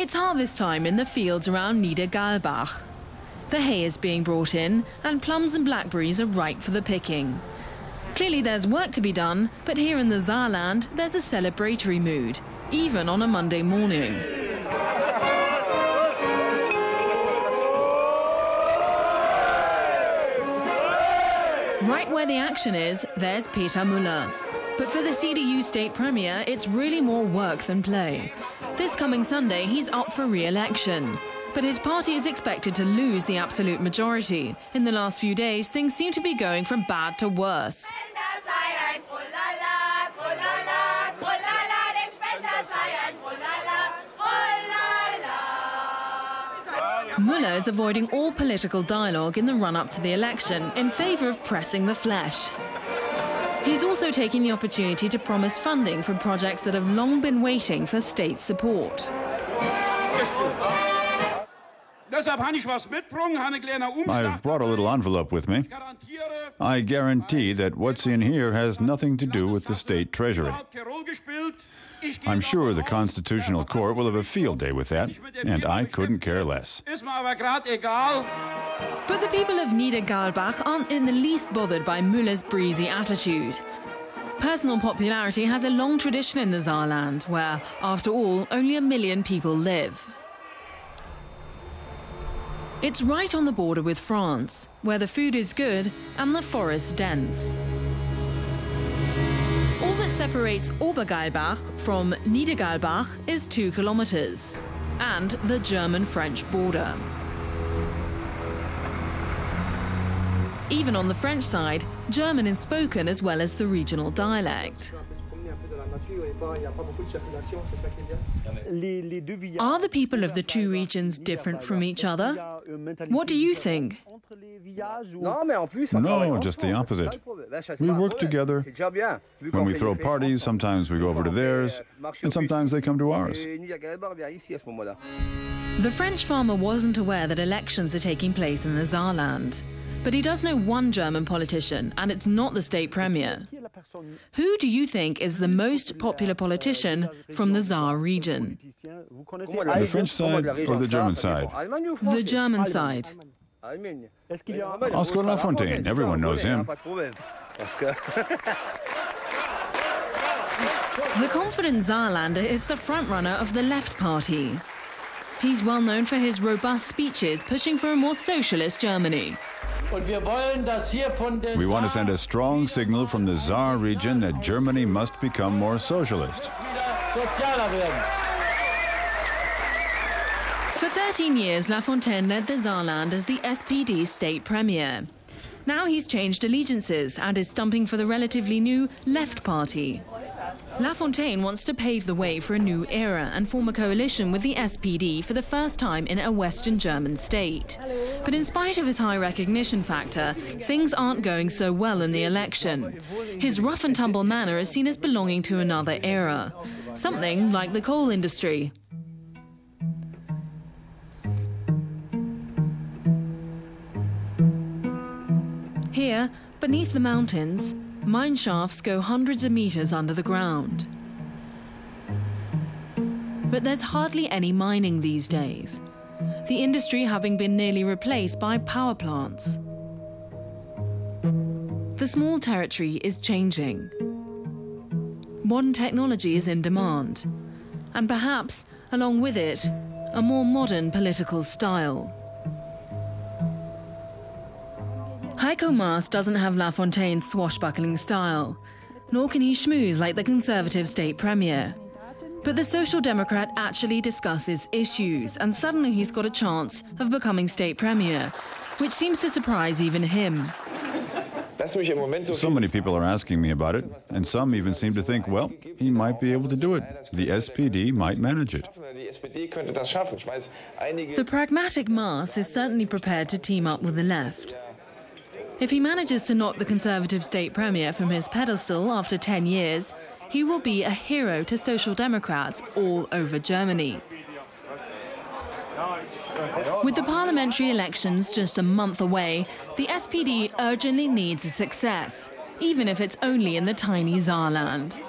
It's harvest time in the fields around Niedergalbach. The hay is being brought in, and plums and blackberries are ripe for the picking. Clearly there's work to be done, but here in the Saarland there's a celebratory mood, even on a Monday morning. Right where the action is, there's Peter Müller. But for the CDU state premier, it's really more work than play. This coming Sunday, he's up for re-election. But his party is expected to lose the absolute majority. In the last few days, things seem to be going from bad to worse. Müller is avoiding all political dialogue in the run-up to the election in favour of pressing the flesh. He's also taking the opportunity to promise funding for projects that have long been waiting for state support. I've brought a little envelope with me. I guarantee that what's in here has nothing to do with the state treasury. I'm sure the Constitutional Court will have a field day with that, and I couldn't care less. But the people of Niedergalbach aren't in the least bothered by Müller's breezy attitude. Personal popularity has a long tradition in the Saarland, where, after all, only 1 million people live. It's right on the border with France, where the food is good and the forest dense. All that separates Obergalbach from Niedergalbach is 2 kilometers, and the German-French border. Even on the French side, German is spoken as well as the regional dialect. Are the people of the two regions different from each other? What do you think? No, just the opposite. We work together. When we throw parties, sometimes we go over to theirs, and sometimes they come to ours. The French farmer wasn't aware that elections are taking place in the Saarland. But he does know one German politician, and it's not the state premier. Who do you think is the most popular politician from the Saar region? The French side or the German side? The German side. Oskar Lafontaine, everyone knows him. The confident Saarlander is the frontrunner of the Left Party. He's well known for his robust speeches pushing for a more socialist Germany. We want to send a strong signal from the Saar region that Germany must become more socialist. For 13 years, Lafontaine led the Saarland as the SPD state premier. Now he's changed allegiances and is stumping for the relatively new Left Party. Lafontaine wants to pave the way for a new era and form a coalition with the SPD for the first time in a Western German state. But in spite of his high recognition factor, things aren't going so well in the election. His rough-and-tumble manner is seen as belonging to another era, something like the coal industry. Here, beneath the mountains, mine shafts go hundreds of meters under the ground. But there's hardly any mining these days, the industry having been nearly replaced by power plants. The small territory is changing. Modern technology is in demand, and perhaps, along with it, a more modern political style. Heiko Maas doesn't have Lafontaine's swashbuckling style, nor can he schmooze like the Conservative state premier. But the Social Democrat actually discusses issues, and suddenly he's got a chance of becoming state premier, which seems to surprise even him. So many people are asking me about it, and some even seem to think, well, he might be able to do it. The SPD might manage it. The pragmatic Maas is certainly prepared to team up with the left. If he manages to knock the Conservative state premier from his pedestal after 10 years, he will be a hero to Social Democrats all over Germany. With the parliamentary elections just a month away, the SPD urgently needs a success, even if it's only in the tiny Saarland.